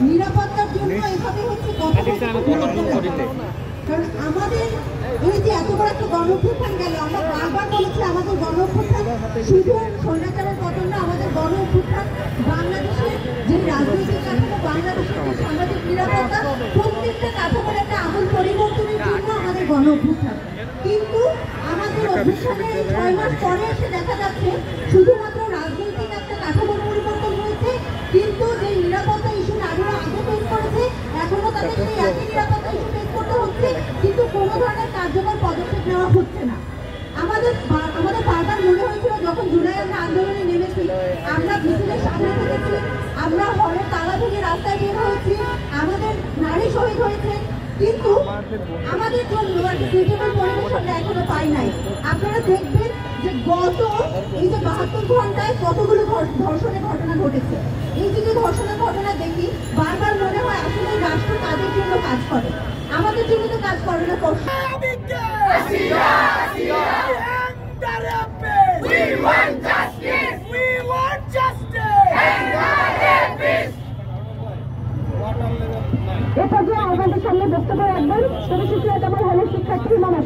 নিরাপত্তার জন্য এভাবে হচ্ছে কারণ আমাদের এই যে এত বড় একটা গণঅভ্যুত্থান গেল, আমরা বারবার বলেছি আমাদের গণঅভ্যুত্থান শুধু স্বৈরাচারের পতন না, আমাদের গণঅভ্যুত্থান বাংলাদেশের যে রাজনৈতিক কাঠামো, বাংলাদেশের যে সামাজিক নিরাপত্তা, প্রত্যেকটা কাঠামোর একটা আমূল পরিবর্তনের জন্য আমাদের গণঅভ্যুত্থান। কিন্তু আমাদের অভ্যুত্থানের 6 মাস পরে এসে দেখা যাচ্ছে শুধুমাত্র রাজনৈতিক একটা কাঠামোর পরিবর্তন হয়েছে, কিন্তু যে নিরাপত্তা ইস্যু নারীরা আগে ফেস করেছে এখনো তাদের সেই একই নিরাপত্তা ইস্যু ফেস করতে হচ্ছে, কিন্তু কোনো ধরনের কার্যকর পদক্ষেপ নেওয়া হচ্ছে না। আমাদের বারবার মনে হয়েছিল যখন জুলাই আমরা আন্দোলনে নেমেছি, আমরা মিছিলের সামনে থেকেছি, আমরা হলের তালা থেকে রাস্তায় বের হয়েছি, আমাদের নারী শহীদ হয়েছে, কিন্তু আমাদের জন্য একটা সুইটেবল পরিবেশ আমরা এখনো পাই নাই। আপনারা দেখবেন যে গত এই যে 72 ঘন্টায় কতগুলো ধর্ষণের ঘটনা ঘটেছে। এই যে ধর্ষণের ঘটনা দেখি বারবার মনে হয় আসলে রাষ্ট্র কাদের জন্য কাজ করে, আমাদের জন্য তো কাজ করে না। এ পর্যায়ে আমাদের সামনে বক্তব্য রাখবেন পরিচিত আমার হলের শিক্ষার্থী মামা।